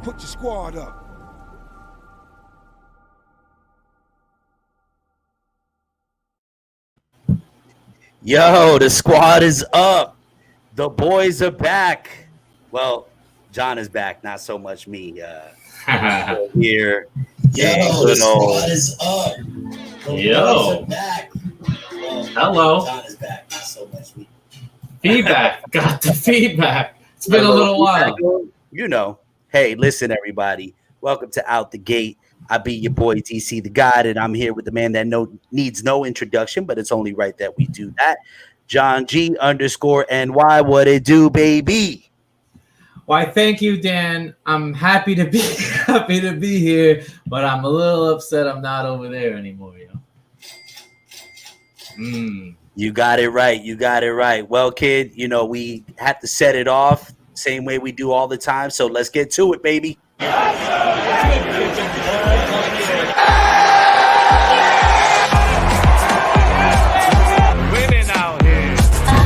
Put your squad up. Yo, the squad is up. The boys are back. Well, John is back, not so much me. Here. Yo, the squad is up. Yo. Back. Hello. John is back, not so much me. Feedback. Got the feedback. It's been a little while. You know. Hey, listen, everybody. Welcome to Out the Gate. I be your boy DC the God, and I'm here with the man that needs no introduction, but it's only right that we do that. John G_NY. What it do, baby? Why, thank you, Dan. I'm happy to be here, but I'm a little upset I'm not over there anymore, You got it right. You got it right. Well, kid, we have to set it off same way we do all the time. So let's get to it, baby. Women out here.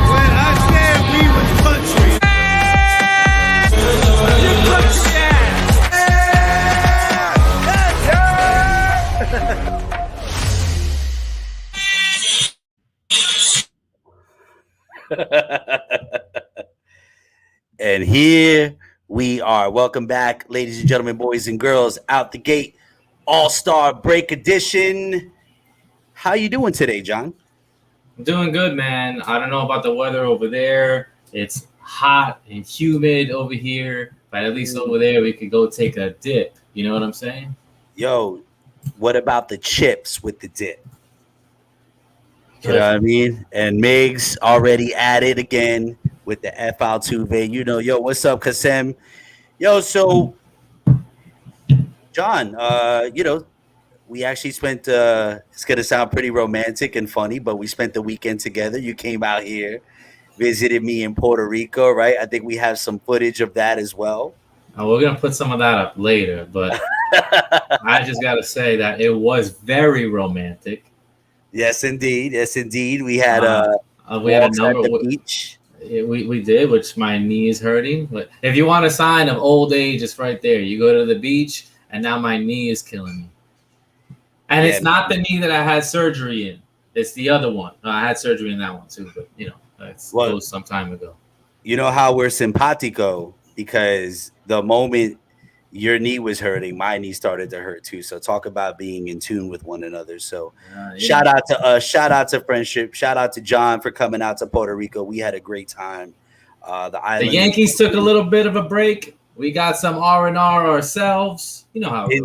When I said we was country. You country And here we are. Welcome back, ladies and gentlemen, boys and girls. Out the Gate All-Star Break Edition. How you doing today, John? I'm doing good, man. I don't know about the weather over there. It's hot and humid over here, but at least over there we could go take a dip. You know what I'm saying? Yo, what about the chips with the dip? You know what I mean? And Migs already added again with the F.13. Yo, what's up, Kasem? Yo, so, John, we actually spent, it's going to sound pretty romantic and funny, but we spent the weekend together. You came out here, visited me in Puerto Rico, right? I think we have some footage of that as well. We're going to put some of that up later, but I just got to say that it was very romantic. Yes, indeed. Yes, indeed. We had a number at the beach. We did, which my knee is hurting. But if you want a sign of old age, it's right there. You go to the beach, and now my knee is killing me. And it's not the knee that I had surgery in. It's the other one. I had surgery in that one too, but that was some time ago. You know how we're simpatico, because the moment your knee was hurting, my knee started to hurt too. So talk about being in tune with one another. So shout out to us, shout out to friendship, shout out to John for coming out to Puerto Rico. We had a great time. The Yankees took a little bit of a break. We got some R&R ourselves. You know how it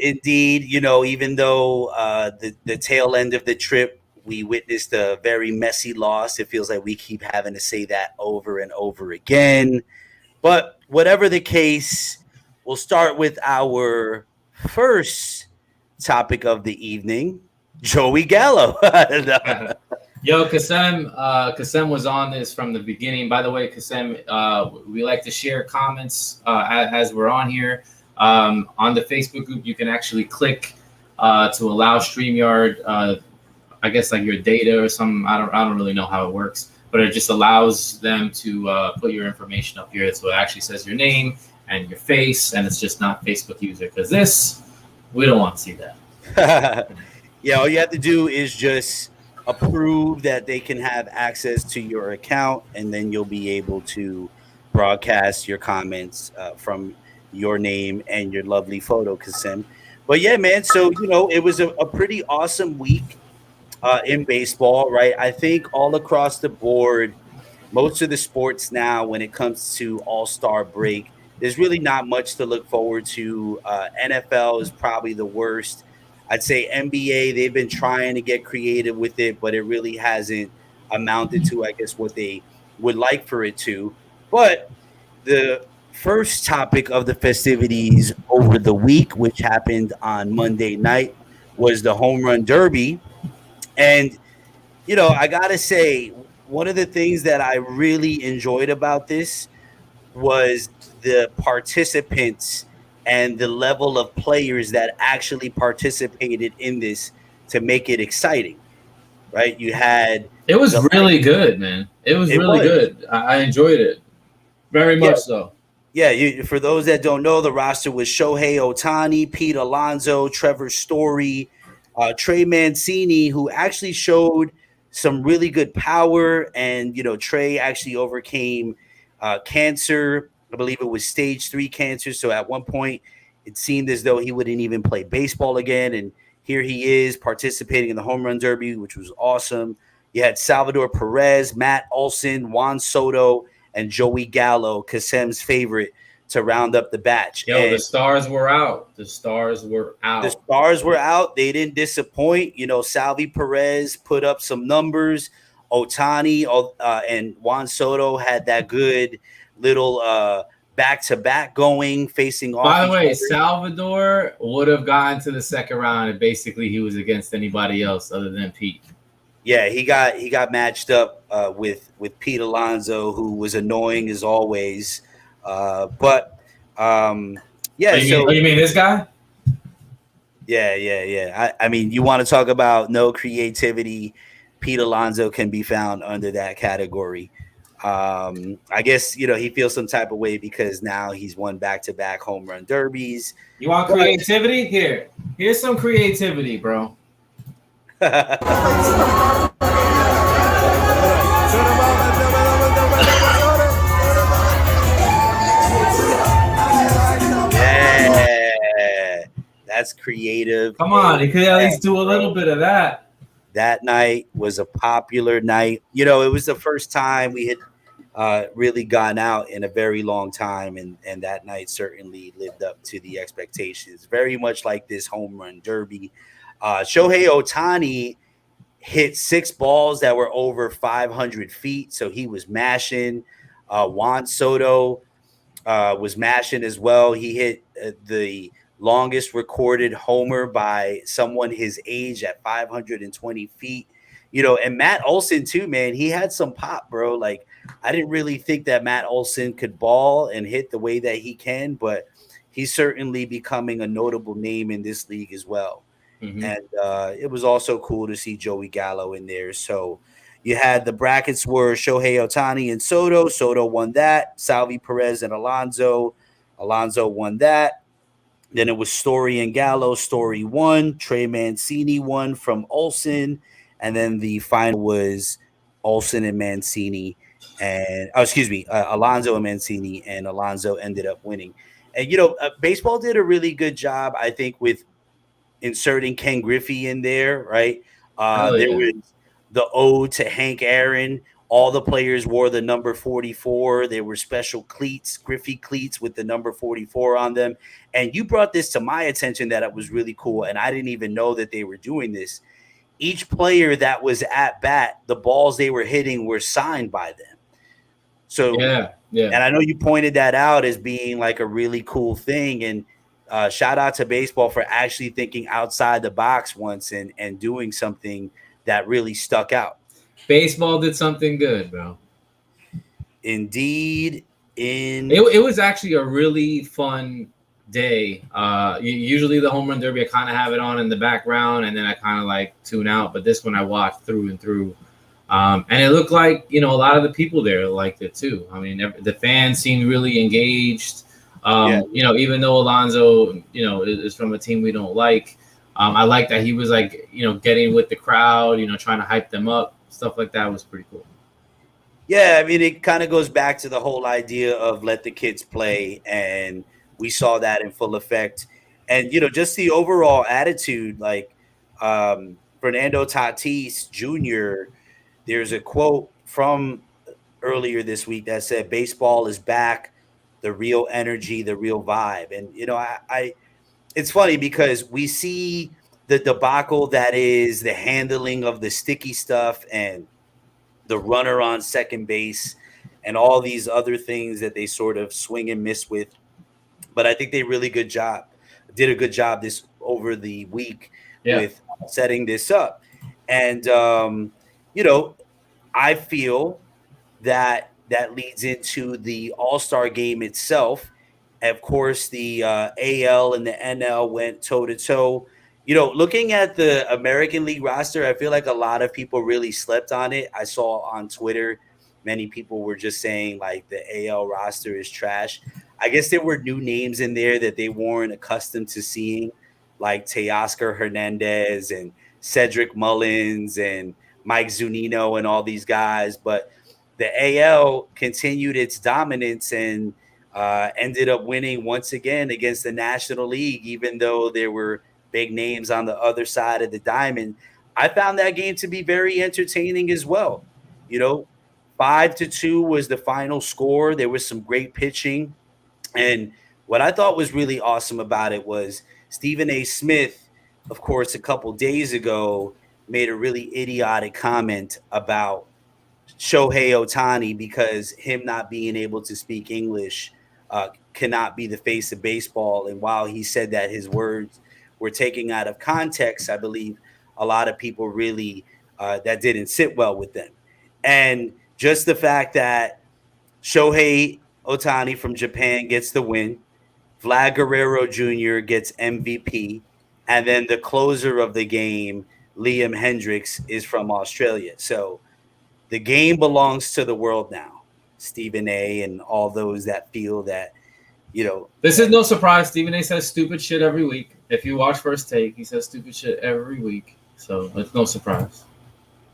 Indeed. Even though the tail end of the trip, we witnessed a very messy loss. It feels like we keep having to say that over and over again. But whatever the case, we'll start with our first topic of the evening, Joey Gallo. Yo, Kasem was on this from the beginning. By the way, Kasem, we like to share comments as we're on here. On the Facebook group, you can actually click to allow StreamYard, I guess like your data or something. I don't really know how it works, but it just allows them to put your information up here. So it actually says your name and your face, and it's just not Facebook user, because we don't want to see that. Yeah, all you have to do is just approve that they can have access to your account, and then you'll be able to broadcast your comments from your name and your lovely photo, Kasem. But yeah, man, so it was a pretty awesome week in baseball, right? I think all across the board, most of the sports now, when it comes to All-Star break, there's really not much to look forward to. NFL is probably the worst. I'd say NBA, they've been trying to get creative with it, but it really hasn't amounted to, I guess, what they would like for it to. But the first topic of the festivities over the week, which happened on Monday night, was the Home Run Derby. And, I got to say, one of the things that I really enjoyed about this was the participants and the level of players that actually participated in this to make it exciting, right? You had It was The really good, man. It was really good. I enjoyed it very much so. Yeah, for those that don't know, the roster was Shohei Ohtani, Pete Alonso, Trevor Story, Trey Mancini, who actually showed some really good power. And, Trey actually overcame cancer. I believe it was stage 3 cancer. So at one point, it seemed as though he wouldn't even play baseball again. And here he is participating in the home run derby, which was awesome. You had Salvador Perez, Matt Olson, Juan Soto, and Joey Gallo, Kasem's favorite, to round up the batch. Yo, And the stars were out. The stars were out. the stars were out. They didn't disappoint. Salvi Perez put up some numbers. Otani and Juan Soto had that good little back-to-back going, facing off. By the way, Salvador would have gotten to the second round, and basically he was against anybody else other than Pete. Yeah, he got matched up with Pete Alonso, who was annoying as always. But yeah. You mean this guy? Yeah. I mean, you want to talk about no creativity? Pete Alonso can be found under that category. I guess he feels some type of way because now he's won back-to-back home run derbies. You want creativity? Here's some creativity, bro. Yeah, that's creative. Come on, he could at least do a little bit of that. That night was a popular night. It was the first time we had really gone out in a very long time, and that night certainly lived up to the expectations. Very much like this home run derby. Shohei Ohtani hit 6 balls that were over 500 feet, so he was mashing. Juan Soto was mashing as well. He hit the longest recorded homer by someone his age at 520 feet. And Matt Olson too, man, he had some pop, bro. Like, I didn't really think that Matt Olson could ball and hit the way that he can, but he's certainly becoming a notable name in this league as well. Mm-hmm. And it was also cool to see Joey Gallo in there. So you had the brackets were Shohei Ohtani and Soto. Soto won that. Salvi Perez and Alonso. Alonso won that. Then it was Story and Gallo. Story won. Trey Mancini won from Olson. And then the final was Olson and Mancini. And Alonso and Mancini. And Alonso ended up winning. And, baseball did a really good job, I think, with inserting Ken Griffey in there, right? There was the ode to Hank Aaron. All the players wore the number 44. There were special cleats, Griffey cleats with the number 44 on them. And you brought this to my attention that it was really cool, and I didn't even know that they were doing this. Each player that was at bat, the balls they were hitting were signed by them. So, yeah. And I know you pointed that out as being like a really cool thing. And shout out to baseball for actually thinking outside the box once and doing something that really stuck out. Baseball did something good, bro. Indeed. It was actually a really fun day. Usually the home run derby, I kind of have it on in the background, and then I kind of like tune out. But this one I watched through and through. And it looked like, a lot of the people there liked it too. I mean, the fans seemed really engaged. Even though Alonso, is from a team we don't like, I like that he was like, getting with the crowd, trying to hype them up. Stuff like that was pretty cool. Yeah, I mean, it kind of goes back to the whole idea of let the kids play, and we saw that in full effect. And, just the overall attitude, like Fernando Tatis Jr., there's a quote from earlier this week that said, baseball is back, the real energy, the real vibe. And, it's funny because we see the debacle that is the handling of the sticky stuff and the runner on second base and all these other things that they sort of swing and miss with. But I think they did a good job this over the week with setting this up. And, I feel that leads into the All-Star game itself. Of course, the AL and the NL went toe-to-toe. Looking at the American League roster, I feel like a lot of people really slept on it. I saw on Twitter many people were just saying like the AL roster is trash. I guess there were new names in there that they weren't accustomed to seeing, like Teoscar Hernandez and Cedric Mullins and Mike Zunino and all these guys. But the AL continued its dominance and ended up winning once again against the National League, even though there were big names on the other side of the diamond. I found that game to be very entertaining as well. You know, 5-2 was the final score. There was some great pitching. And what I thought was really awesome about it was Stephen A. Smith, of course, a couple days ago made a really idiotic comment about Shohei Ohtani because him not being able to speak English cannot be the face of baseball. And while he said that his words were taken out of context, I believe a lot of people really that didn't sit well with them. And just the fact that Shohei Ohtani from Japan gets the win, Vlad Guerrero Jr. gets MVP, and then the closer of the game, Liam Hendricks, is from Australia. So the game belongs to the world now. Stephen A. and all those that feel that, This is no surprise. Stephen A. says stupid shit every week. If you watch First Take, he says stupid shit every week. So it's no surprise.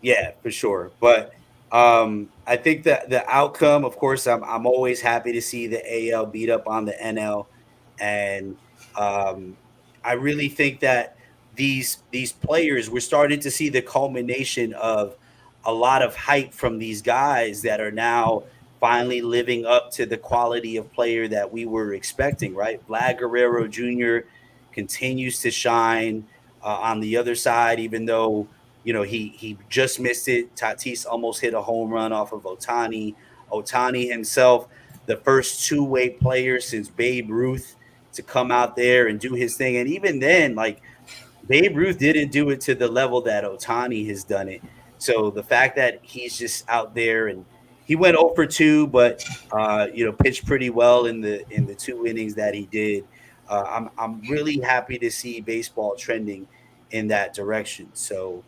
Yeah, for sure. But I think that the outcome, of course, I'm always happy to see the AL beat up on the NL. And I really think that these players, we're starting to see the culmination of a lot of hype from these guys that are now finally living up to the quality of player that we were expecting, right? Vlad Guerrero Jr. continues to shine on the other side, even though, he just missed it. Tatis almost hit a home run off of Ohtani. Ohtani himself, the first two-way player since Babe Ruth to come out there and do his thing. And even then, like, Babe Ruth didn't do it to the level that Ohtani has done it. So the fact that he's just out there and he went 0 for 2, but pitched pretty well in the 2 innings that he did. I'm really happy to see baseball trending in that direction. So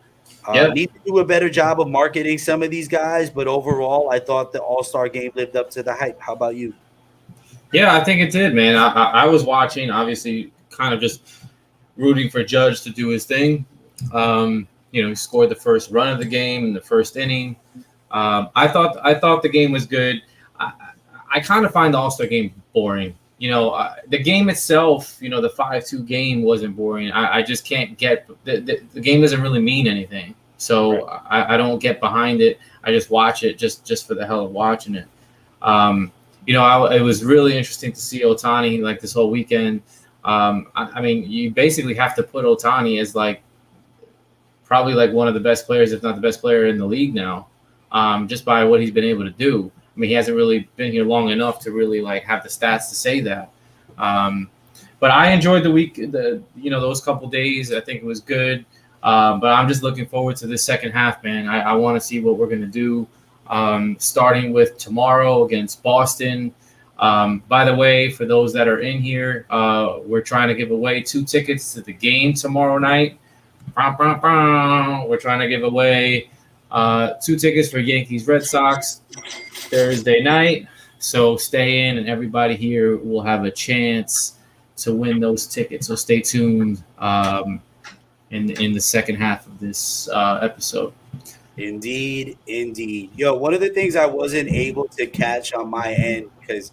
need to do a better job of marketing some of these guys, but overall, I thought the All-Star game lived up to the hype. How about you? Yeah, I think it did, man. I was watching, obviously, kind of just rooting for Judge to do his thing. He scored the first run of the game in the first inning. I thought the game was good. I kind of find the All-Star game boring. The game itself, the 5-2 game wasn't boring. I just can't get the game doesn't really mean anything. So right. I don't get behind it. I just watch it just for the hell of watching it. It was really interesting to see Ohtani like this whole weekend. I mean, you basically have to put Ohtani as probably one of the best players, if not the best player in the league now, just by what he's been able to do. I mean, he hasn't really been here long enough to really have the stats to say that. But I enjoyed the week, those couple days. I think it was good. But I'm just looking forward to this second half, man. I want to see what we're going to do, starting with tomorrow against Boston. By the way, for those that are in here, we're trying to give away 2 tickets to the game tomorrow night. We're trying to give away 2 tickets for Yankees Red Sox Thursday night. So stay in, and everybody here will have a chance to win those tickets. So stay tuned in the second half of this episode. Indeed. Yo, one of the things I wasn't able to catch on my end because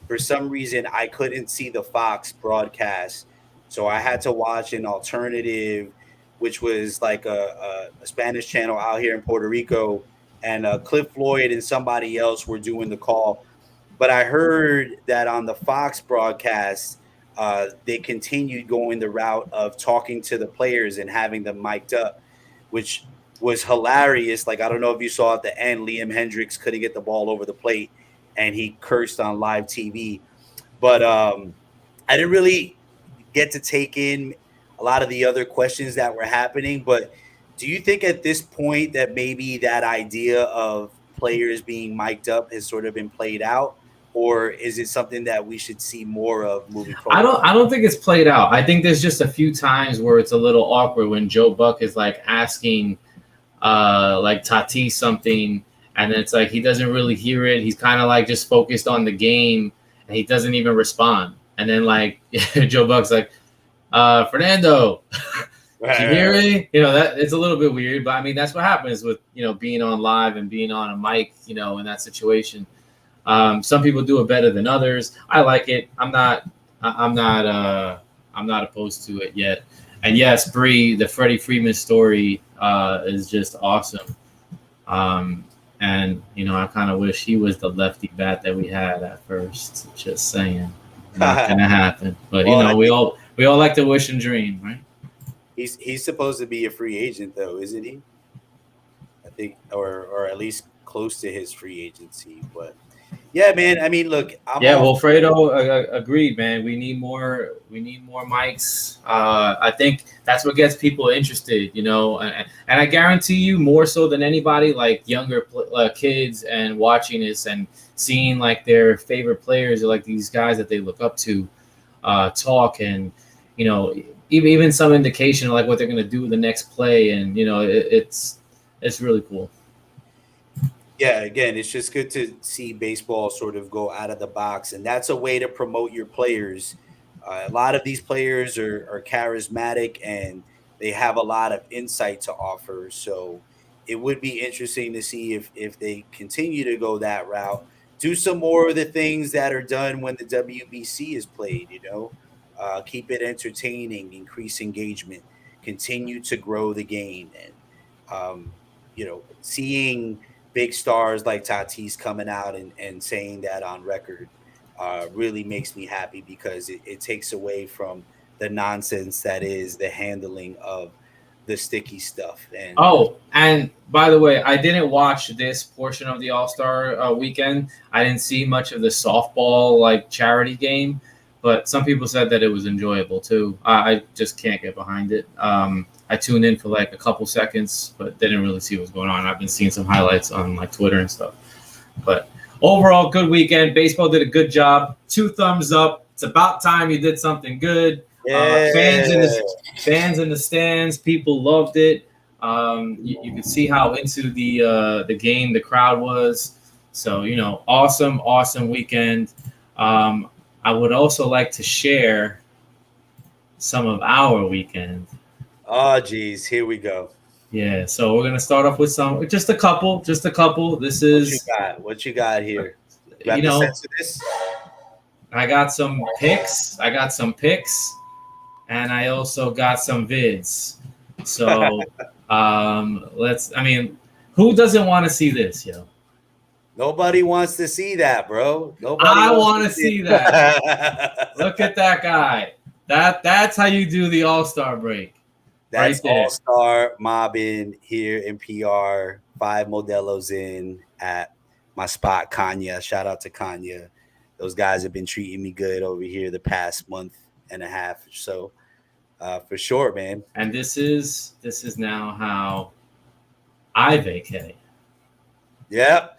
for some reason I couldn't see the Fox broadcast, so I had to watch an alternative, which was like a Spanish channel out here in Puerto Rico, and Cliff Floyd and somebody else were doing the call. But I heard that on the Fox broadcast, they continued going the route of talking to the players and having them mic'd up, which was hilarious. Like, I don't know if you saw at the end, Liam Hendricks couldn't get the ball over the plate, and he cursed on live TV. But I didn't really get to take in a lot of the other questions that were happening. But do you think at this point that maybe that idea of players being mic'd up has sort of been played out? or is it something that we should see more of moving forward? I don't think it's played out. I think there's just a few times where it's a little awkward when Joe Buck is like asking like Tatis something, and then it's like he doesn't really hear it. He's kind of like just focused on the game, and he doesn't even respond. And then like Joe Buck's like, Fernando, did you hear me? You know, that it's a little bit weird, but I mean that's what happens with, you know, being on live and being on a mic, you know, in that situation. Some people do it better than others. I like it. I'm not opposed to it yet. And yes, Bree, the Freddie Freeman story is just awesome. And you know, I kind of wish he was the lefty bat that we had at first. Just saying, not gonna happen. But well, you know, we all like to wish and dream, right? He's supposed to be a free agent though, isn't he? I think, or at least close to his free agency. But yeah, man. I mean, look. Well, Fredo agreed, man. We need more mics. I think that's what gets people interested, you know. And I guarantee you, more so than anybody, like younger kids and watching this and seeing like their favorite players or like these guys that they look up to talk, and you know, even some indication of like what they're gonna do with the next play, and you know, it's really cool. Yeah, again, it's just good to see baseball sort of go out of the box, and that's a way to promote your players. A lot of these players are charismatic, and they have a lot of insight to offer. So it would be interesting to see if they continue to go that route. Do some more of the things that are done when the WBC is played, you know. Keep it entertaining, increase engagement, continue to grow the game. And, you know, seeing big stars like Tatis coming out and saying that on record really makes me happy, because it takes away from the nonsense that is the handling of the sticky stuff. And by the way, I didn't watch this portion of the All-Star weekend. I didn't see much of the softball like charity game, but some people said that it was enjoyable too. I just can't get behind it. I tuned in for like a couple seconds, but didn't really see what's going on. I've been seeing some highlights on like Twitter and stuff. But overall, good weekend. Baseball did a good job. 2 thumbs up. It's about time you did something good. Yeah. Fans in the stands, people loved it. You could see how into the game the crowd was. So, you know, awesome weekend. I would also like to share some of our weekend. Oh, geez, here we go. Yeah, so we're gonna start off with just a couple. This is what you got here. You know, I got some picks, and I also got some vids. So who doesn't want to see this, yo? Nobody wants to see that, bro. I want to see that. Look at that guy. That's how you do the All-Star break. That's right, All-Star mobbing here in PR. 5 Modelos in at my spot, Kanya. Shout out to Kanya. Those guys have been treating me good over here the past month and a half or so. For sure, man. And this is now how I vacay. Yep.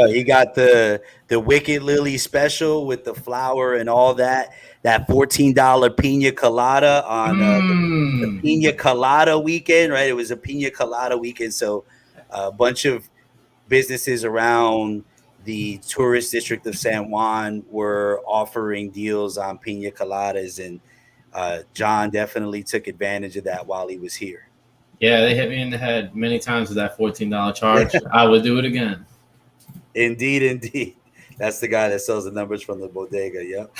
He got the Wicked Lily special with the flower and all that. That $14 pina colada on the pina colada weekend, right? It was a pina colada weekend, so a bunch of businesses around the tourist district of San Juan were offering deals on pina coladas, and John definitely took advantage of that while he was here. Yeah, they hit me in the head many times with that $14 charge. I would do it again. Indeed. That's the guy that sells the numbers from the bodega. Yep.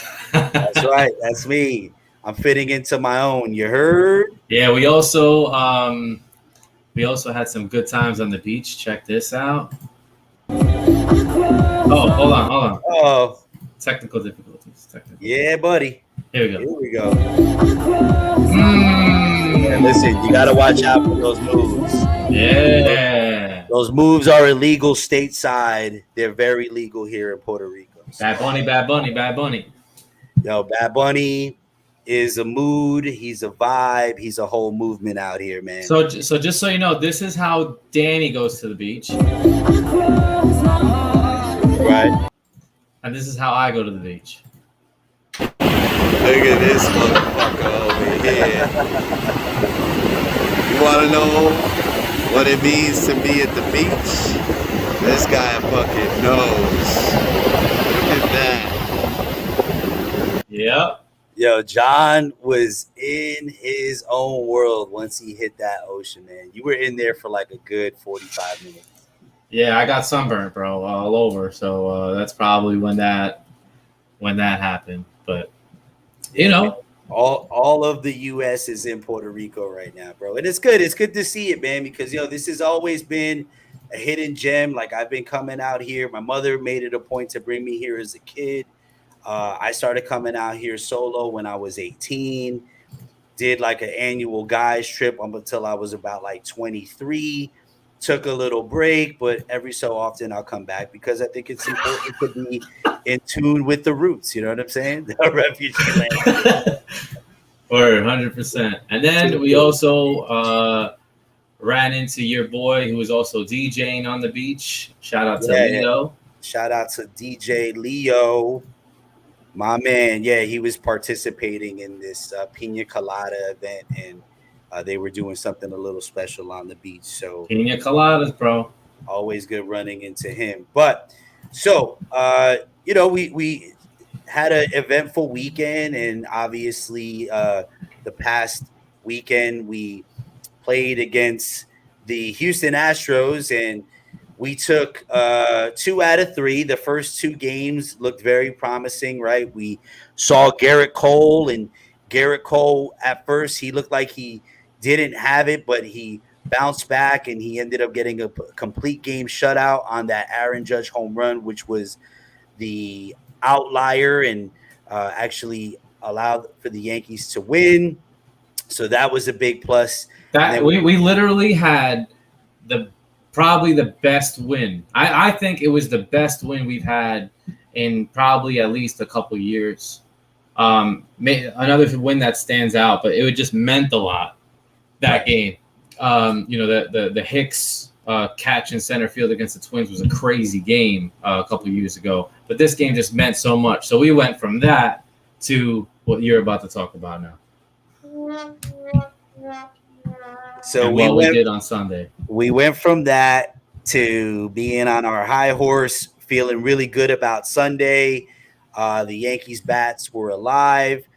That's right. That's me. I'm fitting into my own. You heard? Yeah, we also had some good times on the beach. Check this out. Oh, hold on. Oh. Technical difficulties. Yeah, buddy. Here we go. Yeah, listen, you got to watch out for those moves. Yeah. Those moves are illegal stateside. They're very legal here in Puerto Rico. So, Bad Bunny. Yo, Bad Bunny is a mood. He's a vibe. He's a whole movement out here, man. So just so you know, this is how Danny goes to the beach. Right. And this is how I go to the beach. Look at this motherfucker over here. You want to know what it means to be at the beach? This guy fucking knows. Look at that. Yep. Yo, John was in his own world once he hit that ocean, man. You were in there for like a good 45 minutes. Yeah, I got sunburned, bro, all over. So that's probably when that happened. But you know, all of the U.S. is in Puerto Rico right now, bro, and it's good. It's good to see it, man, because this has always been a hidden gem. Like, I've been coming out here. My mother made it a point to bring me here as a kid. I started coming out here solo when I was 18. Did like an annual guys trip up until I was about like 23. Took a little break, but every so often I'll come back because I think it's important to be in tune with the roots. You know what I'm saying? The refugee land. or 100%. And then we also ran into your boy who was also DJing on the beach. Shout out to Leo. Yeah. Shout out to DJ Leo. My man, yeah, he was participating in this Pina Colada event, and they were doing something a little special on the beach. So Pina Coladas, bro. Always good running into him. But so, we had an eventful weekend, and obviously the past weekend we played against the Houston Astros, and we took 2 out of 3. The first 2 games looked very promising, right? We saw Garrett Cole, and Garrett Cole, at first, he looked like he didn't have it, but he bounced back, and he ended up getting a complete game shutout on that Aaron Judge home run, which was the outlier and actually allowed for the Yankees to win. So that was a big plus. That we literally had probably the best win. I think it was the best win we've had in probably at least a couple years. Another win that stands out, but it just meant a lot that game. The Hicks catch in center field against the Twins was a crazy game a couple years ago, but this game just meant so much. So we went from that to what you're about to talk about now. So we did on Sunday. We went from that to being on our high horse, feeling really good about Sunday. The Yankees bats were alive.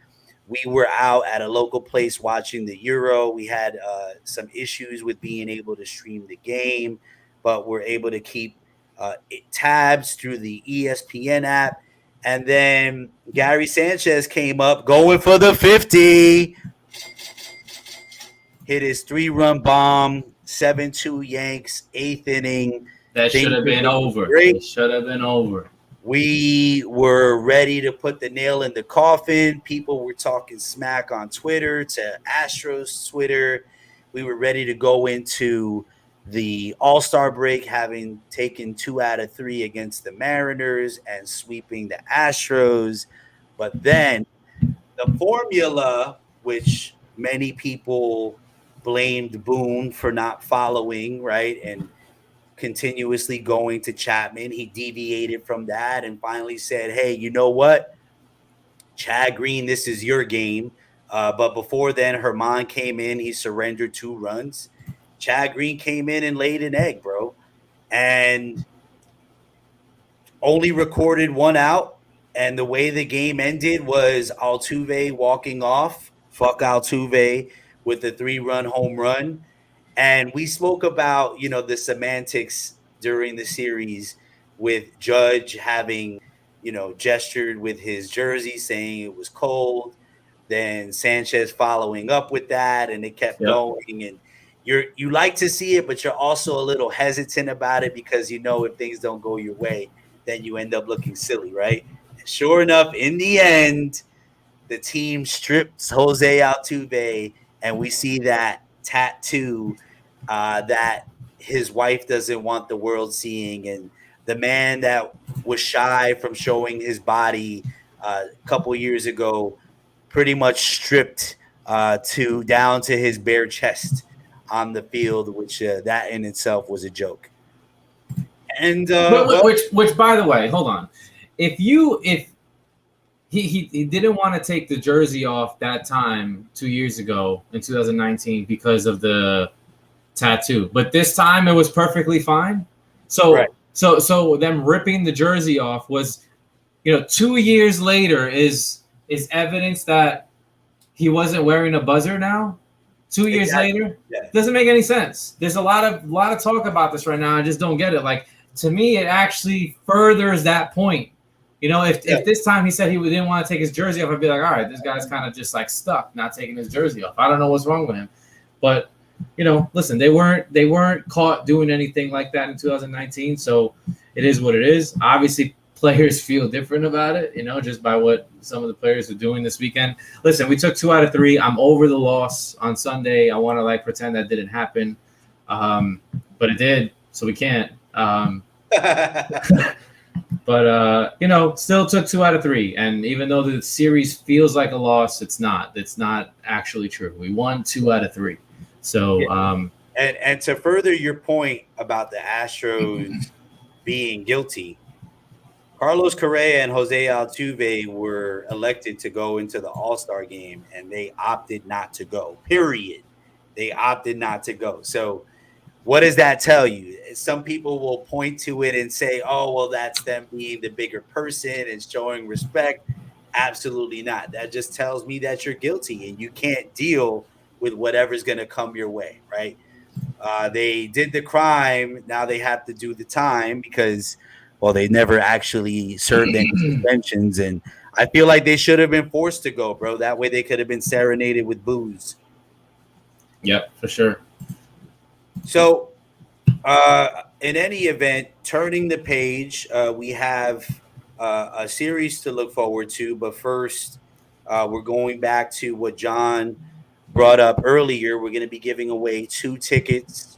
We were out at a local place watching the Euro. We had some issues with being able to stream the game, but we're able to keep tabs through the ESPN app. And then Gary Sanchez came up going for the 50. Hit his 3-run bomb, 7-2 Yanks, 8th inning. That should have been over. It should have been over. We were ready to put the nail in the coffin. People were talking smack on Twitter, to Astros Twitter. We were ready to go into the All-Star break, having taken 2 out of 3 against the Mariners and sweeping the Astros. But then the formula, which many people blamed Boone for not following, right, and continuously going to Chapman, he deviated from that and finally said, hey, you know what, Chad Green, this is your game. But before then, Herman came in. He surrendered 2 runs. Chad Green came in and laid an egg, bro, and only recorded 1 out. And the way the game ended was Altuve walking off. Fuck Altuve with a 3-run home run. And we spoke about, the semantics during the series with Judge having, gestured with his jersey saying it was cold. Then Sanchez following up with that, and it kept going. And you like to see it, but you're also a little hesitant about it because if things don't go your way, then you end up looking silly, right? And sure enough, in the end, the team strips Jose Altuve, and we see that tattoo that his wife doesn't want the world seeing, and the man that was shy from showing his body a couple years ago pretty much stripped down to his bare chest on the field, which that in itself was a joke. And which by the way, hold on, if he didn't want to take the jersey off that time 2 years ago in 2019 because of the tattoo, but this time it was perfectly fine. So Right. so them ripping the jersey off was, 2 years later is evidence that he wasn't wearing a buzzer now. 2 years Exactly. later, Yeah. doesn't make any sense. There's a lot of talk about this right now. I just don't get it. Like, to me, it actually furthers that point. If this time he said he didn't want to take his jersey off, I'd be like, all right, this guy's kind of just like stuck, not taking his jersey off. I don't know what's wrong with him, but listen, they weren't caught doing anything like that in 2019, so it is what it is. Obviously, players feel different about it, just by what some of the players are doing this weekend. Listen, we took 2 out of 3. I'm over the loss on Sunday. I want to pretend that didn't happen, but it did, so we can't. But still took 2 out of 3, and even though the series feels like a loss, it's not. It's not actually true. We won 2 out of 3. So, and to further your point about the Astros being guilty, Carlos Correa and Jose Altuve were elected to go into the All-Star game, and they opted not to go. Period. They opted not to go. So, what does that tell you? Some people will point to it and say, "Oh, well, that's them being the bigger person and showing respect." Absolutely not. That just tells me that you're guilty and you can't deal with whatever's going to come your way, right? They did the crime. Now they have to do the time because, well, they never actually served any suspensions. And I feel like they should have been forced to go, bro. That way they could have been serenaded with booze. Yep, for sure. So, in any event, turning the page, we have a series to look forward to. But first, we're going back to what John brought up earlier. We're going to be giving away 2 tickets.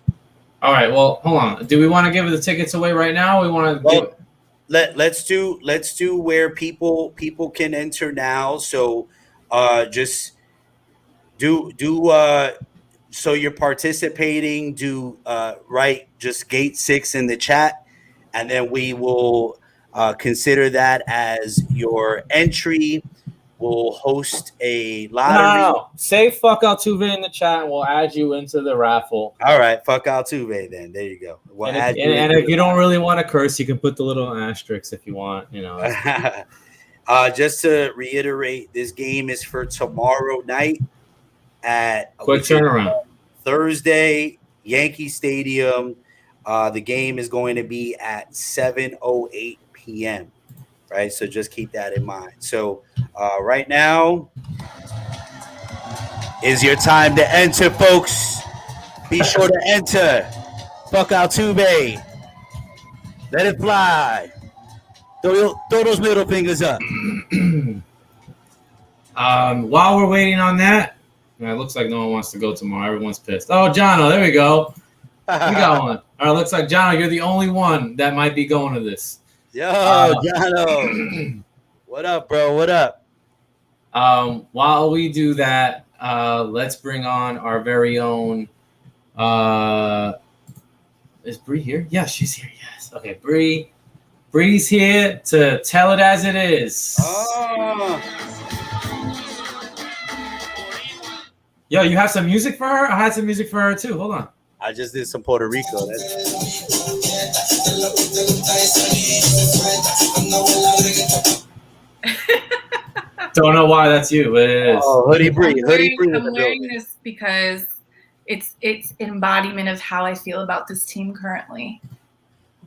All right. Well, hold on. Do we want to give the tickets away right now? Or we want to let's do where people can enter now. So, just do so you're participating. Do write just gate 6 in the chat, and then we will consider that as your entry. We'll host a lottery. No. Say fuck Altuve in the chat, and we'll add you into the raffle. All right, fuck Altuve then. There you go. We'll add you and if you don't really want to curse, you can put the little asterisks if you want. Just to reiterate, this game is for tomorrow night at quick turnaround. Thursday, Yankee Stadium. The game is going to be at 7:08 p.m. Right, so just keep that in mind. So right now is your time to enter, folks. Be sure to enter. Fuck Altuve. Let it fly. Throw those middle fingers up. While we're waiting on that, it looks like no one wants to go tomorrow. Everyone's pissed. Oh, Jono, there we go. We got one. All right, looks like, Jono, you're the only one that might be going to this. Yo, Jono. What up, bro? What up? While we do that, let's bring on our very own. Is Bree here? Yeah, she's here. Yes. Okay, Bree. Bree's here to tell it as it is. Oh. Yo, you have some music for her? I had some music for her too. Hold on. I just did some Puerto Rico. Don't know why that's you, but it is. Oh, Hoodie Bree. I'm wearing this because it's embodiment of how I feel about this team currently.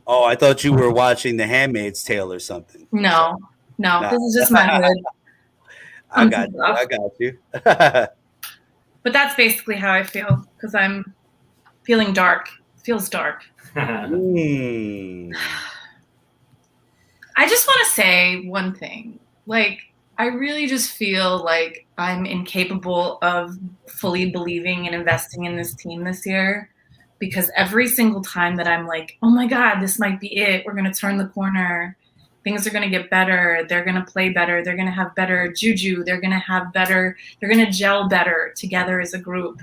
Oh, I thought you were watching The Handmaid's Tale or something. No, this is just my hood. I got you. But that's basically how I feel because I'm feeling dark. It feels dark. I just want to say one thing. I really just feel like I'm incapable of fully believing and investing in this team this year because every single time that I'm like, oh my God, this might be it. We're going to turn the corner. Things are going to get better. They're going to play better. They're going to have better juju. They're going to gel better together as a group.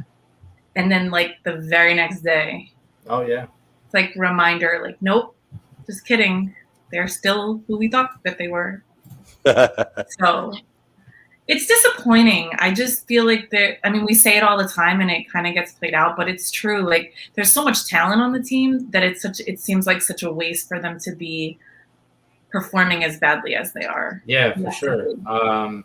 And then the very next day. Oh, yeah. It's reminder, nope, just kidding. they're still who we thought that they were. So it's disappointing. I just feel like we say it all the time and it kind of gets played out, but it's true. Like there's so much talent on the team that it seems like such a waste for them to be performing as badly as they are. Yeah, for sure.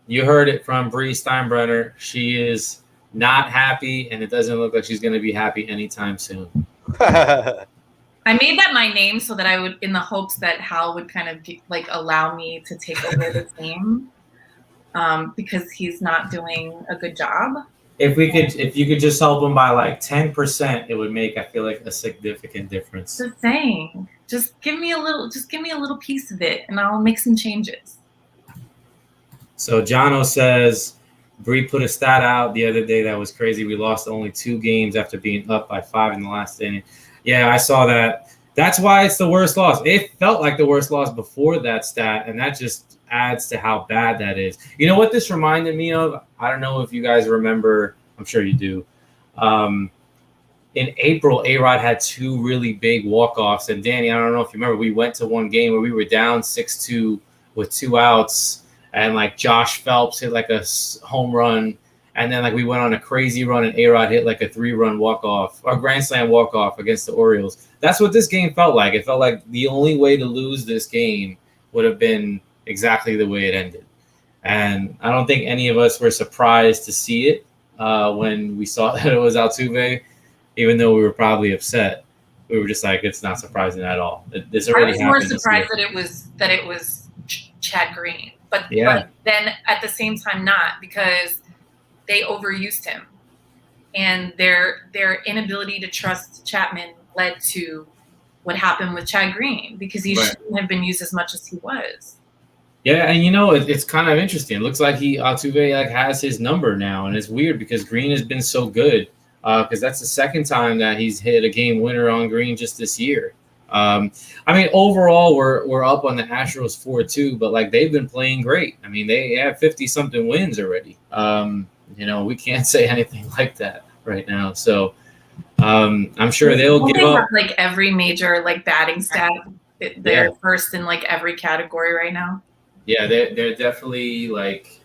You heard it from Bree Steinbrenner. She is not happy, and it doesn't look like she's going to be happy anytime soon. I made that my name so that I would, in the hopes that Hal would kind of like allow me to take over the team, because he's not doing a good job. If you could just help him by like 10%, it would make, I feel like, a significant difference. Just saying, just give me a little piece of it, and I'll make some changes. So Jono says, Bree put a stat out the other day that was crazy. We lost only 2 games after being up by 5 in the last inning. Yeah, I saw that. That's why it's the worst loss. It felt like the worst loss before that stat, and that just adds to how bad that is. You know what this reminded me of? I don't know if you guys remember. I'm sure you do. In April, A-Rod had 2 really big walk-offs. And Danny, I don't know if you remember, we went to one game where we were down 6-2 with 2 outs. And like Josh Phelps hit like a home run. And then like we went on a crazy run and A-Rod hit like a 3-run walk-off or grand slam walk-off against the Orioles. That's what this game felt like. It felt like the only way to lose this game would have been exactly the way it ended. And I don't think any of us were surprised to see it when we saw that it was Altuve, even though we were probably upset. We were just like, it's not surprising at all. This already happened. I was more surprised that it was Chad Green. But then at the same time not, because they overused him. And their inability to trust Chapman led to what happened with Chad Green, because he shouldn't have been used as much as he was. Yeah, and it's kind of interesting. It looks like Altuve like has his number now, and it's weird because Green has been so good, because that's the second time that he's hit a game winner on Green just this year. Overall, we're up on the Astros 4-2, but like they've been playing great. I mean, they have 50-something wins already. We can't say anything like that right now. So I'm sure they'll give up. Like every major like batting stat, they're first in like every category right now. Yeah, they're definitely like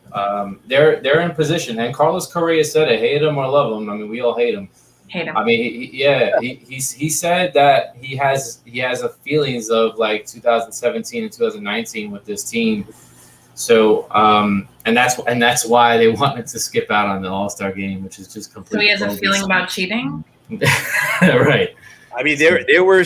they're in position. And Carlos Correa said it: hate him or love him. I mean, we all hate him. I mean, he said that he has a feelings of like 2017 and 2019 with this team. So and that's why they wanted to skip out on the All-Star game, which is just completely. So he has a feeling about cheating. Right. I mean, there were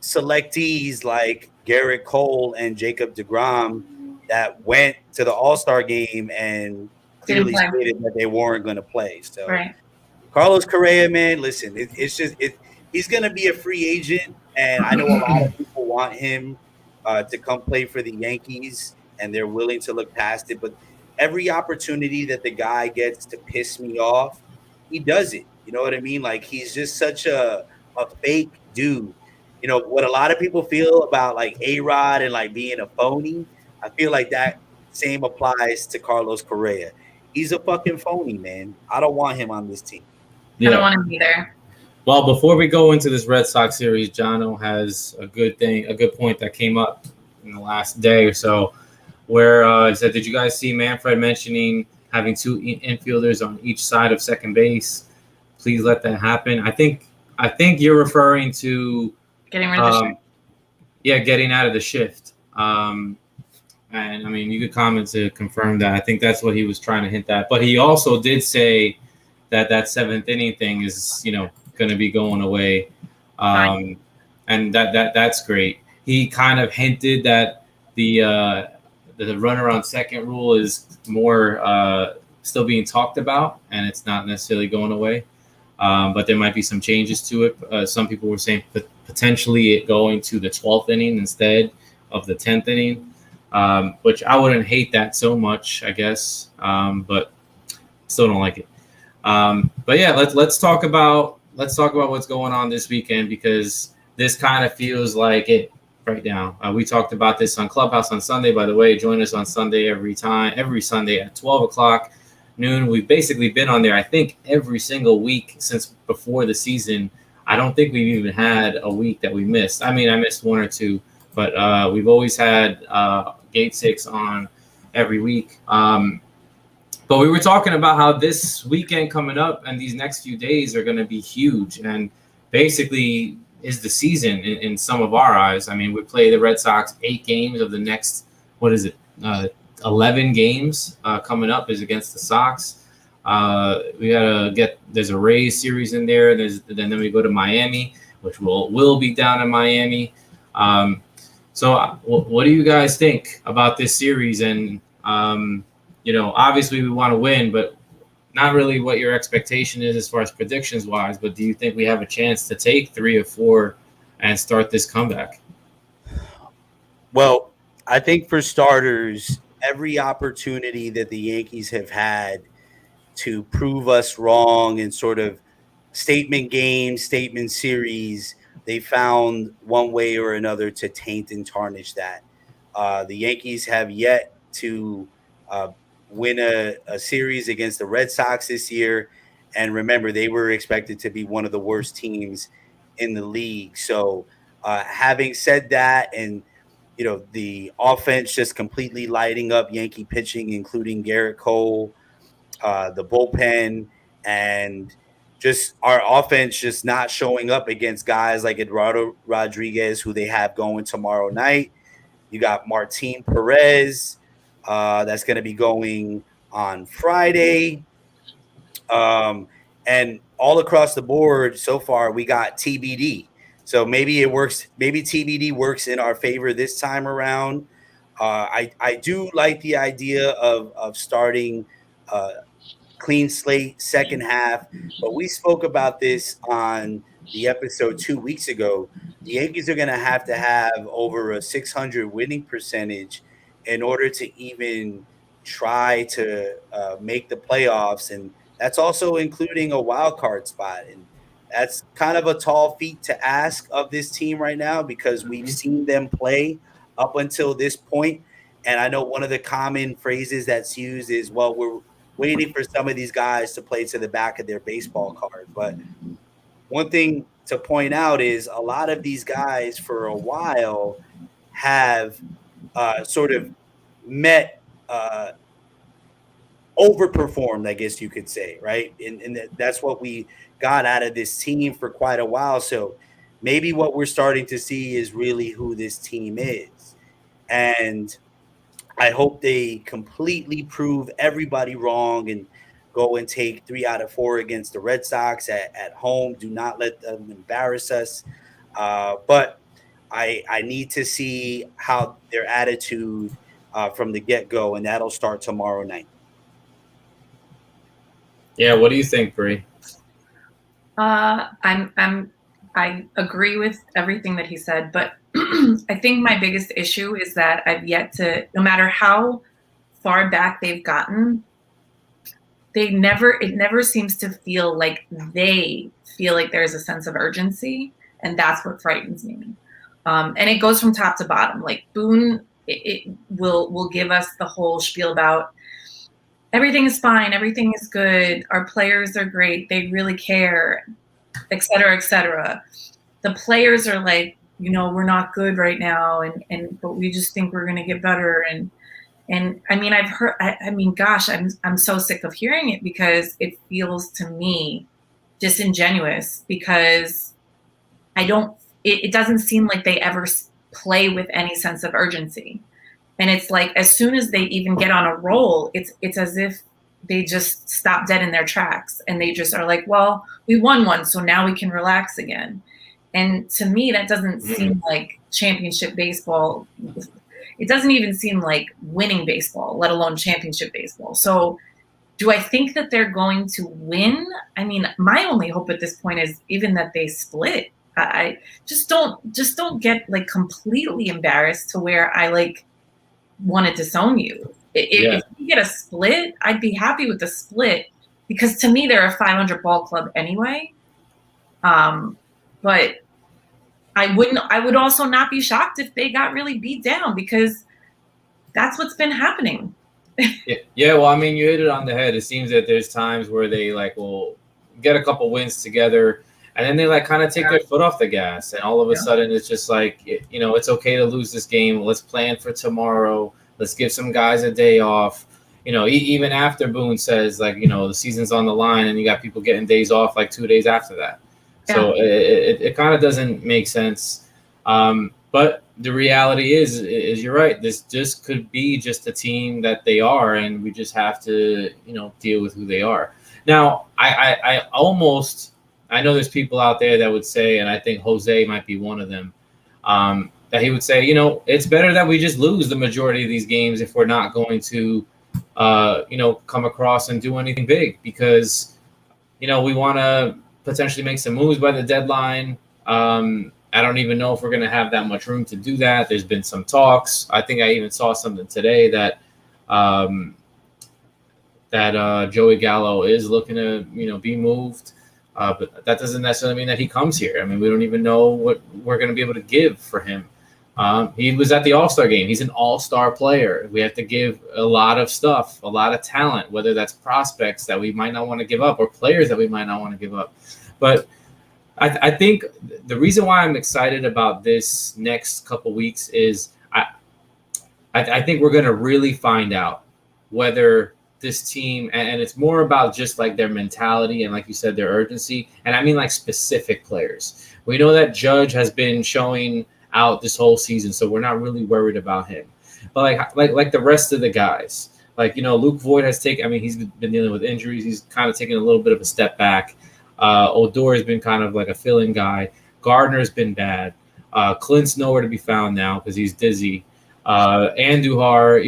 selectees like Garrett Cole and Jacob deGrom that went to the All-Star game and clearly stated that they weren't going to play. So. Right. Carlos Correa, man, listen, he's going to be a free agent, and I know a lot of people want him to come play for the Yankees, and they're willing to look past it. But every opportunity that the guy gets to piss me off, he does it. You know what I mean? Like, he's just such a fake dude. You know, what a lot of people feel about, like, A-Rod and, like, being a phony, I feel like that same applies to Carlos Correa. He's a fucking phony, man. I don't want him on this team. I don't want him either. Well, before we go into this Red Sox series, Jono has a good point that came up in the last day or so, where he said, "Did you guys see Manfred mentioning having 2 infielders on each side of second base? Please let that happen." I think you're referring to getting rid of the shift. Yeah, getting out of the shift. And I mean, you could comment to confirm that. I think that's what he was trying to hint at. But he also did say that 7th inning thing is, going to be going away. And that's great. He kind of hinted that the runner on second rule is more still being talked about, and it's not necessarily going away. But there might be some changes to it. Some people were saying potentially it going to the 12th inning instead of the 10th inning. Which I wouldn't hate that so much, I guess, but still don't like it. But yeah, let's talk about what's going on this weekend, because this kind of feels like it right now. We talked about this on Clubhouse on Sunday. By the way, join us on Sunday every Sunday at 12:00 noon. We've basically been on there, I think, every single week since before the season. I don't think we've even had a week that we missed. I mean, I missed 1 or 2. but we've always had Gate 6 on every week. But we were talking about how this weekend coming up and these next few days are going to be huge, and basically is the season in some of our eyes. I mean, we play the Red Sox 8 games of the next, 11 games coming up is against the Sox. We gotta there's a Rays series in there. Then we go to Miami, which will be down in Miami. So what do you guys think about this series? And obviously we want to win, but not really what your expectation is as far as predictions wise. But do you think we have a chance to take 3 or 4 and start this comeback? Well, I think for starters, every opportunity that the Yankees have had to prove us wrong in sort of statement games, statement series, they found one way or another to taint and tarnish that. The Yankees have yet to win a series against the Red Sox this year. And remember, they were expected to be one of the worst teams in the league. So having said that, and the offense just completely lighting up Yankee pitching, including Garrett Cole, the bullpen, and just our offense just not showing up against guys like Eduardo Rodriguez, who they have going tomorrow night. You got Martin Perez, that's going to be going on Friday. And all across the board so far, we got TBD. So maybe it works. Maybe TBD works in our favor this time around. I do like the idea of starting clean slate second half, but we spoke about this on the episode 2 weeks ago. The Yankees are going to have over a 600 winning percentage in order to even try to make the playoffs, and that's also including a wild card spot. And that's kind of a tall feat to ask of this team right now because we've seen them play up until this point. And I know one of the common phrases that's used is, well, we're waiting for some of these guys to play to the back of their baseball card. But one thing to point out is a lot of these guys for a while have sort of overperformed, I guess you could say, right? And that's what we got out of this team for quite a while. So maybe what we're starting to see is really who this team is. And I hope they completely prove everybody wrong and go and take 3 out of 4 against the Red Sox at home. Do not let them embarrass us. But I need to see how their attitude from the get-go, and that'll start tomorrow night. Yeah, what do you think, Bree? I agree with everything that he said, but I think my biggest issue is that I've yet to, no matter how far back they've gotten, it never seems to feel like they feel like there's a sense of urgency, and that's what frightens me. And it goes from top to bottom. Like Boone, it will give us the whole spiel about everything is fine, everything is good, our players are great, they really care, et cetera, et cetera. The players are like, we're not good right now, but we just think we're going to get better. And I mean, I've heard, gosh, I'm so sick of hearing it because it feels to me disingenuous because it doesn't seem like they ever play with any sense of urgency. And it's like, as soon as they even get on a roll, it's as if they just stop dead in their tracks and they just are like, well, we won one, so now we can relax again. And to me, that doesn't seem like championship baseball. It doesn't even seem like winning baseball, let alone championship baseball. So do I think that they're going to win? I mean, my only hope at this point is even that they split. I just don't get like completely embarrassed to where I like want to disown you. If you get a split, I'd be happy with the split because to me they're a 500 ball club anyway. But I would also not be shocked if they got really beat down because that's what's been happening. Yeah, well, I mean, you hit it on the head. It seems that there's times where they will get a couple wins together and then they like kind of take their foot off the gas, and all of a sudden it's just like, it's okay to lose this game. Let's plan for tomorrow. Let's give some guys a day off. Even after Boone says, like, the season's on the line, and you got people getting days off like 2 days after that. So it kind of doesn't make sense. But the reality is you're right. This just could be just a team that they are, and we just have to, deal with who they are. Now, I know there's people out there that would say, and I think Jose might be one of them, that he would say, it's better that we just lose the majority of these games if we're not going to, come across and do anything big, because, we want to potentially make some moves by the deadline. I don't even know if we're going to have that much room to do that. There's been some talks. I think I even saw something today that Joey Gallo is looking to, be moved. But that doesn't necessarily mean that he comes here. I mean, we don't even know what we're going to be able to give for him. He was at the All-Star game. He's an all-star player. We have to give a lot of stuff, a lot of talent, whether that's prospects that we might not want to give up or players that we might not want to give up. But I think the reason why I'm excited about this next couple weeks is I think we're going to really find out whether this team, and it's more about just like their mentality and, like you said, their urgency. And I mean like specific players. We know that Judge has been showing out this whole season, so we're not really worried about him. But like the rest of the guys, like, Luke Voigt has taken, I mean, he's been dealing with injuries. He's kind of taken a little bit of a step back. Odor has been kind of like a fill-in guy. Gardner's been bad. Clint's nowhere to be found now because he's dizzy. Andujar,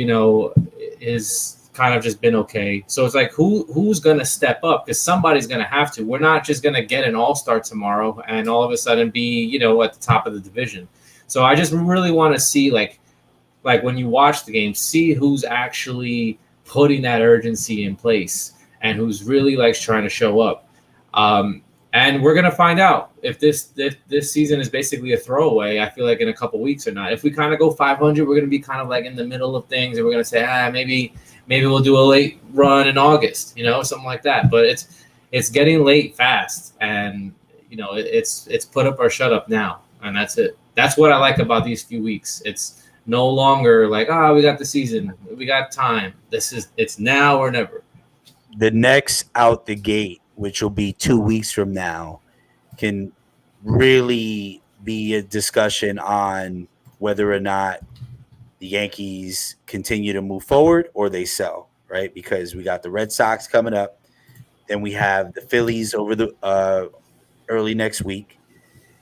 is kind of just been okay. So it's like, who's going to step up? Because somebody's going to have to. We're not just going to get an all-star tomorrow and all of a sudden be, at the top of the division. So I just really want to see, like when you watch the game, see who's actually putting that urgency in place and who's really like trying to show up. And we're gonna find out if this season is basically a throwaway. I feel like in a couple weeks or not. If we kind of go 500, we're gonna be kind of like in the middle of things, and we're gonna say, maybe we'll do a late run in August, something like that. But it's getting late fast, and it's put up or shut up now, and that's it. That's what I like about these few weeks. It's no longer like, we got the season, we got time. It's now or never. The next out the gate, which will be 2 weeks from now, can really be a discussion on whether or not the Yankees continue to move forward or they sell, right? Because we got the Red Sox coming up. Then we have the Phillies over the early next week.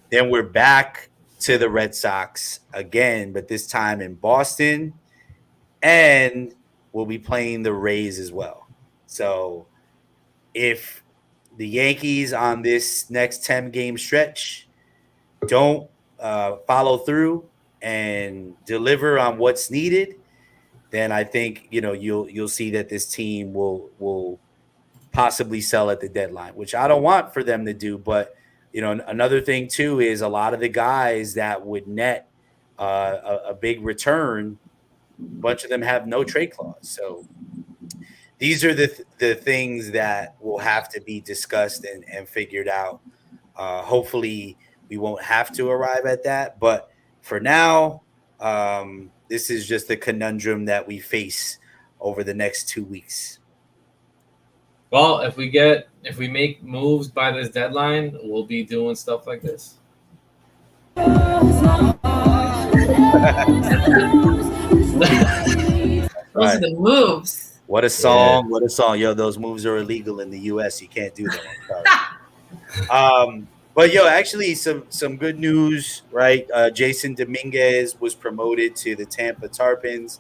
Then we're back to the Red Sox again, but this time in Boston. And we'll be playing the Rays as well. So if the Yankees on this next 10-game stretch don't follow through and deliver on what's needed, then I think you'll see that this team will possibly sell at the deadline, which I don't want for them to do. But another thing too is a lot of the guys that would net a big return, a bunch of them have no trade clause. So these are the things that will have to be discussed and figured out. Hopefully we won't have to arrive at that. But for now, this is just the conundrum that we face over the next 2 weeks. Well, if we make moves by this deadline, we'll be doing stuff like this. Those are the moves. What a song. Yeah. What a song. Yo, those moves are illegal in the U.S. You can't do that. But actually some good news, right? Jason Dominguez was promoted to the Tampa Tarpons.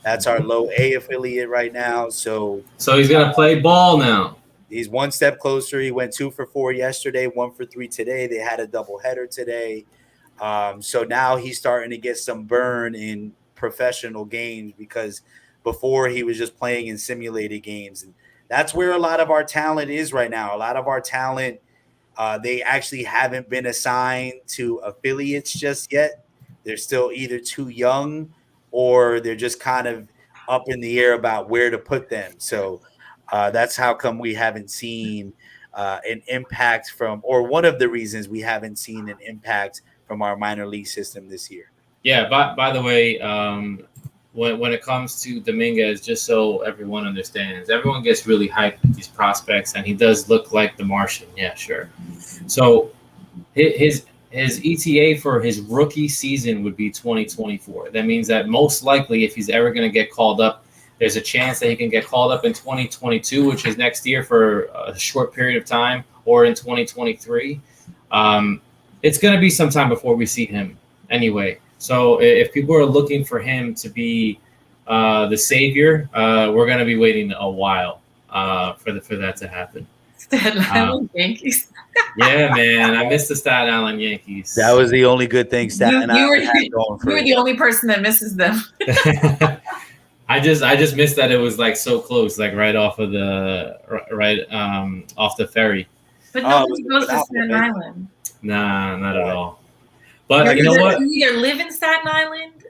That's our low A affiliate right now. So he's going to play ball now. He's one step closer. He went 2 for 4 yesterday, 1 for 3 today. They had a doubleheader today. So now he's starting to get some burn in professional games, because before he was just playing in simulated games. And that's where a lot of our talent is right now. A lot of our talent, they actually haven't been assigned to affiliates just yet. They're still either too young or they're just kind of up in the air about where to put them. So that's how come we haven't seen an impact from, or one of the reasons we haven't seen an impact from our minor league system this year. Yeah. By the way, when it comes to Dominguez, just so everyone understands, everyone gets really hyped with these prospects, and he does look like the Martian. Yeah, sure. So his ETA for his rookie season would be 2024. That means that most likely, if he's ever going to get called up, there's a chance that he can get called up in 2022, which is next year for a short period of time, or in 2023. It's going to be some time before we see him anyway. So if people are looking for him to be the savior, we're going to be waiting a while for that to happen. Staten Island Yankees. Yeah, man, I missed the Staten Island Yankees. That was the only good thing Staten Island had going for You were the only person that misses them. I just missed that it was like so close, like right off of the off the ferry. But nobody goes to Staten Island. Nah, not at all. But you know what? You either live in Staten Island,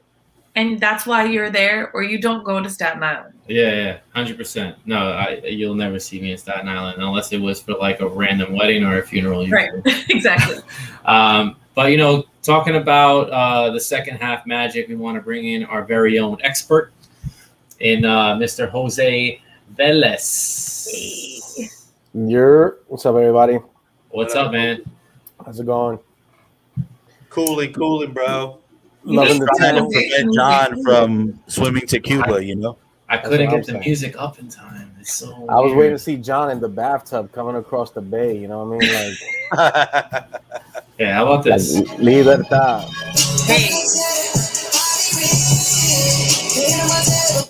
and that's why you're there, or you don't go to Staten Island. Yeah, 100%. No, you'll never see me in Staten Island unless it was for like a random wedding or a funeral. Right, exactly. But talking about the second half magic, we want to bring in our very own expert in Mr. Jose Velez. What's up, everybody? What's up, man? How's it going? Cooling, bro. Loving the Trying to town. prevent John from swimming to Cuba, I couldn't what I'm get the saying. music up in time. It's so I was weird. waiting to see John in the bathtub coming across the bay. You know what I mean? Yeah, how about this? Like, leave at the top. Hey,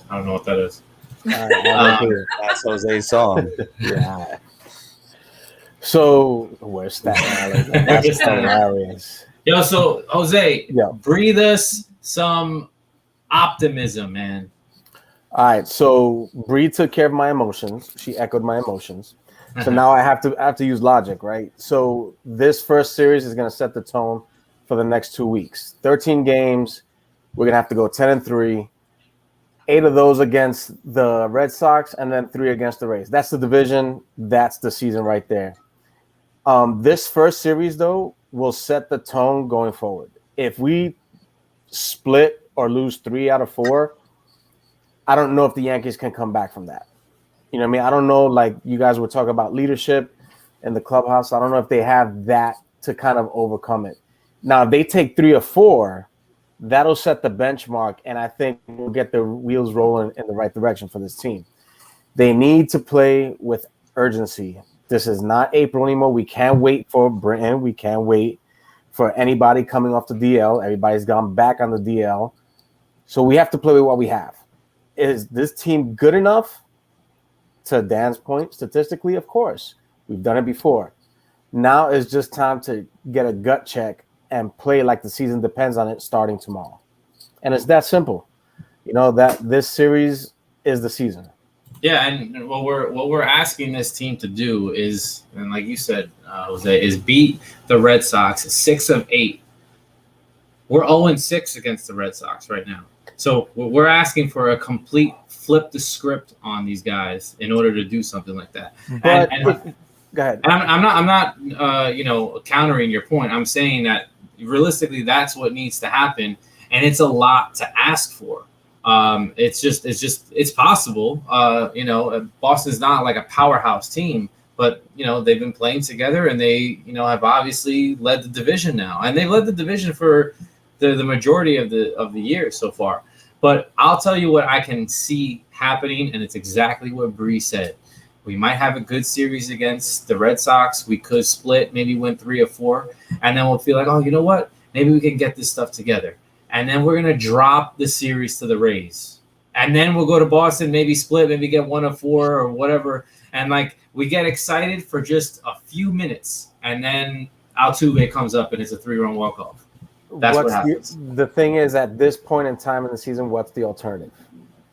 I don't know what that is. All right, That's Jose's song. yeah. So, where's Staten Island? That's hilarious. Yo, so Jose, Yeah. breathe us some optimism, man. All right, so Bree took care of my emotions. She echoed my emotions. So now I have to use logic, right? So this first series is going to set the tone for the next 2 weeks. 13 games. We're going to have to go 10-3. 8 of those against the Red Sox, and then 3 against the Rays. That's the division. That's the season right there. This first series, though, will set the tone going forward. If we split or lose 3 out of 4, I don't know if the Yankees can come back from that. You know what I mean? I don't know, like you guys were talking about leadership in the clubhouse. I don't know if they have that to kind of overcome it. Now, if they take 3 or 4, that'll set the benchmark, and I think we'll get the wheels rolling in the right direction for this team. They need to play with urgency. This is not April anymore. We can't wait for Britton. We can't wait for anybody coming off the DL. Everybody's gone back on the DL. So we have to play with what we have. Is this team good enough? To Dan's point, statistically, of course. We've done it before. Now it's just time to get a gut check and play like the season depends on it starting tomorrow. And it's that simple. That this series is the season. Yeah, and what we're asking this team to do is, and like you said, Jose, is beat the Red Sox 6 of 8. We're 0-6 against the Red Sox right now. So we're asking for a complete flip the script on these guys in order to do something like that. But Go ahead. And I'm not countering your point. I'm saying that realistically, that's what needs to happen, and it's a lot to ask for. It's possible. Boston's not like a powerhouse team, but they've been playing together, and they have obviously led the division now, and they've led the division for the majority of the year so far. But I'll tell you what I can see happening, and it's exactly what Bree said. We might have a good series against the Red Sox. We could split, maybe win 3 or 4, and then we'll feel like, oh, you know what? Maybe we can get this stuff together. And then we're going to drop the series to the Rays. And then we'll go to Boston, maybe split, maybe get 1 of 4 or whatever. And, we get excited for just a few minutes. And then Altuve comes up and it's a 3-run walk-off. That's what happens. The thing is, at this point in time in the season, what's the alternative?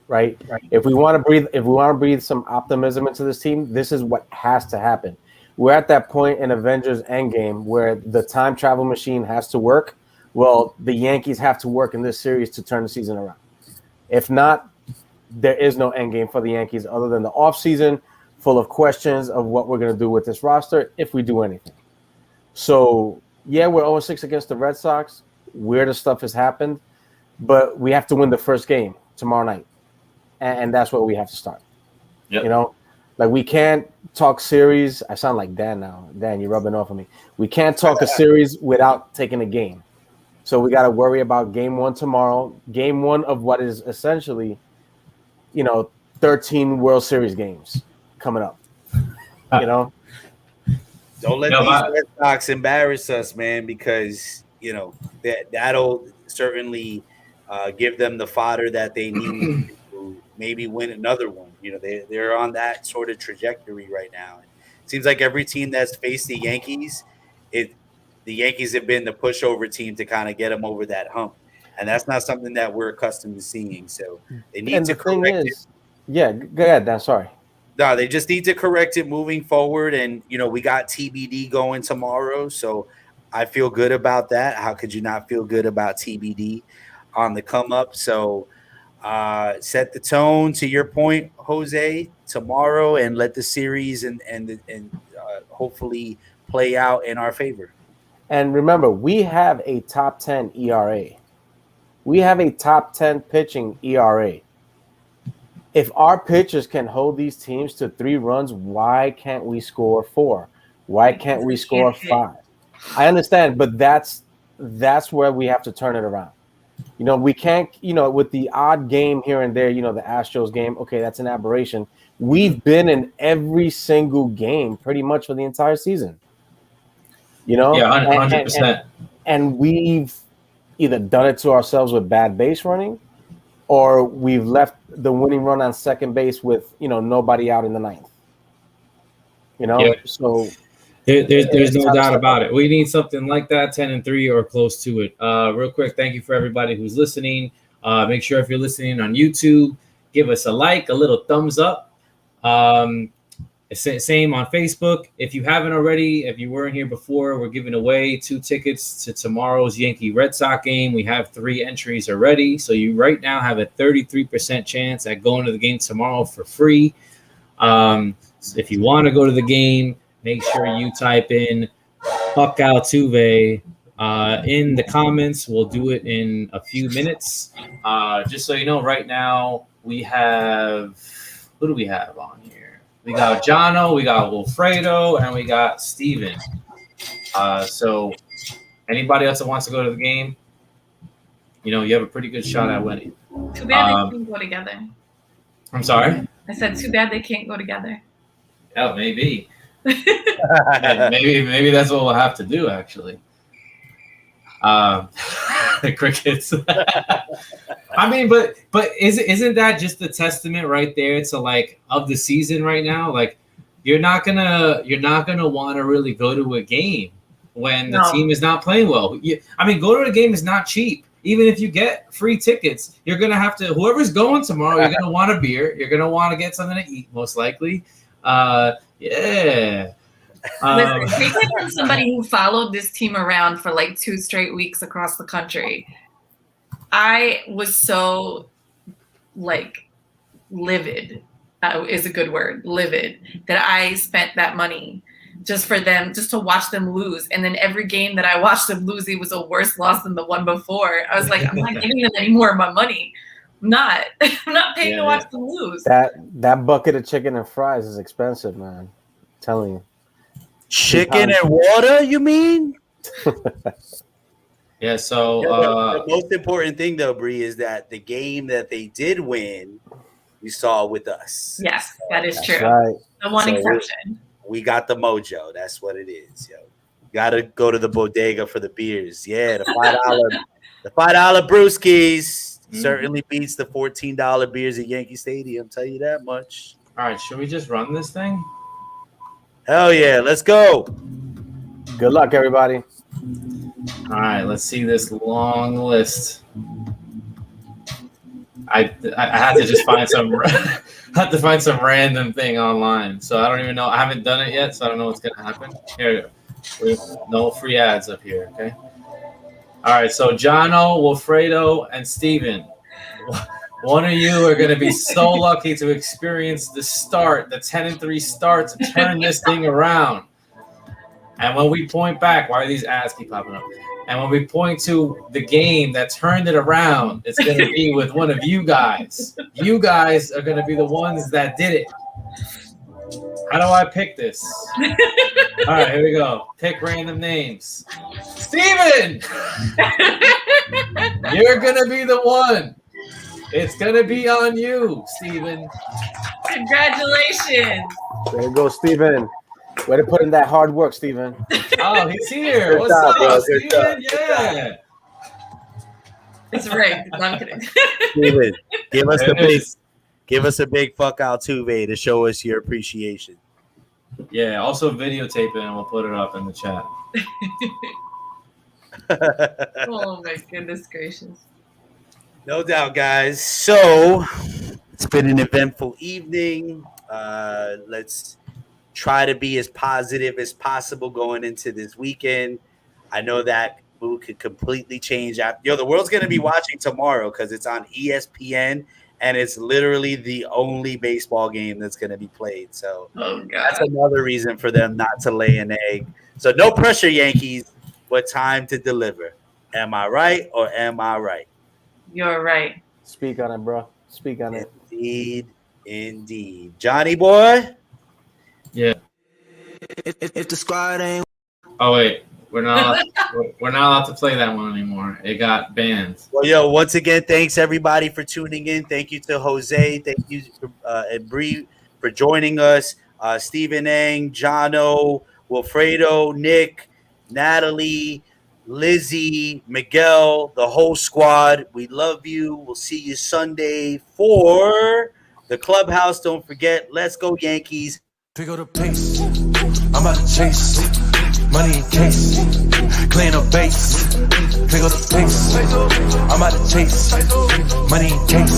Right? If we want to breathe some optimism into this team, this is what has to happen. We're at that point in Avengers Endgame where the time travel machine has to work. Well, the Yankees have to work in this series to turn the season around. If not, there is no end game for the Yankees other than the offseason full of questions of what we're going to do with this roster if we do anything. So, yeah, we're 0-6 against the Red Sox. Weirder stuff has happened, but we have to win the first game tomorrow night, and that's where we have to start. Yep. You know, like we can't talk series. I sound like Dan now. Dan, you're rubbing off on me. We can't talk a series without taking a game. So we got to worry about game one tomorrow, game one of what is essentially, 13 World Series games coming up. Don't let these Red Sox embarrass us, man, because that'll certainly give them the fodder that they need to maybe win another one. They're on that sort of trajectory right now. It seems like every team that's faced the Yankees, the Yankees have been the pushover team to kind of get them over that hump, and that's not something that we're accustomed to seeing. So they need to correct it. Yeah, go ahead, Dan. Sorry. No, they just need to correct it moving forward. And, we got TBD going tomorrow. So I feel good about that. How could you not feel good about TBD on the come up? So set the tone, to your point, Jose, tomorrow, and let the series and hopefully play out in our favor. And remember, we have a top 10 ERA. We have a top 10 pitching ERA. If our pitchers can hold these teams to 3 runs, why can't we score 4? Why can't we score 5? I understand, but that's where we have to turn it around. We can't, with the odd game here and there, the Astros game, okay, that's an aberration. We've been in every single game pretty much for the entire season. Yeah, 100%. And we've either done it to ourselves with bad base running, or we've left the winning run on second base with, nobody out in the ninth. So there's no doubt about it. We need something like that, 10-3 or close to it. Real quick, thank you for everybody who's listening. Make sure if you're listening on YouTube, give us a like, a little thumbs up. Same on Facebook. If you haven't already, if you weren't here before, we're giving away 2 tickets to tomorrow's Yankee Red Sox game. We have 3 entries already. So you right now have a 33% chance at going to the game tomorrow for free. If you want to go to the game, make sure you type in Fuck Altuve in the comments. We'll do it in a few minutes. Just so you know, right now we have, who do we have on here? We got Jono, we got Wilfredo, and we got Steven. So anybody else that wants to go to the game, you have a pretty good shot at winning. Too bad they can't go together. I'm sorry? I said too bad they can't go together. Oh, maybe. maybe that's what we'll have to do, actually. Crickets. I mean, but isn't that just the testament right there to like of the season right now? Like you're not gonna want to really go to a game when the team is not playing well. Go to a game is not cheap. Even if you get free tickets, you're gonna have to. Whoever's going tomorrow, you're gonna want a beer. You're gonna want to get something to eat, most likely. Yeah. Listen, take it from somebody who followed this team around for like 2 straight weeks across the country. I was so livid is a good word, livid, that I spent that money just to watch them lose. And then every game that I watched them lose, it was a worse loss than the one before. I was like, I'm not giving them any more of my money. I'm not paying to watch them lose. That bucket of chicken and fries is expensive, man. I'm telling you. Chicken and water, you mean? Yeah, so the most important thing though, Bree, is that the game that they did win, we saw with us. Yes, that is true. Right. The one exception. We got the mojo. That's what it is, yo. Gotta go to the bodega for the beers. Yeah, the $5 brewskis certainly beats the $14 beers at Yankee Stadium. Tell you that much. All right, should we just run this thing? Hell yeah, let's go. Good luck, everybody. All right, let's see this long list. I had to just find some random thing online. So I don't even know. I haven't done it yet, so I don't know what's gonna happen. Here, no free ads up here. Okay. All right. So Jono, Wilfredo, and Steven. One of you are going to be so lucky to experience the 10-3 start to turn this thing around. And when we point back, why are these ads keep popping up? And when we point to the game that turned it around, it's going to be with one of you guys. You guys are going to be the ones that did it. How do I pick this? All right, here we go. Pick random names. Steven! You're going to be the one. It's going to be on you, Steven. Congratulations. There you go, Steven. Way to put in that hard work, Steven. Oh, he's here. What's job, up, bro. Steven? Yeah. It's rigged. No, I'm kidding. Steven, give us a big fuck Altuve to show us your appreciation. Yeah, also videotape it and we'll put it up in the chat. Oh my goodness gracious. No doubt, guys. So it's been an eventful evening. Let's try to be as positive as possible going into this weekend. I know that mood could completely change. The world's going to be watching tomorrow because it's on ESPN, and it's literally the only baseball game that's going to be played. So that's another reason for them not to lay an egg. So no pressure, Yankees, but time to deliver. Am I right or am I right? You're right. Speak on it, bro. Speak on it. Indeed. Johnny boy? Yeah. If the squad ain't. Oh wait, we're not allowed to play that one anymore. It got banned. Well, yo, once again, thanks everybody for tuning in. Thank you to Jose. Thank you and Bree for joining us. Stephen Ang, Jono, Wilfredo, Nick, Natalie, Lizzie, Miguel, the whole squad. We love you. We'll see you Sunday for the clubhouse. Don't forget, let's go Yankees. Pick up the pace. I'm about to chase money in case. Clean up base. Pick up the pace. I'm about to chase money in case.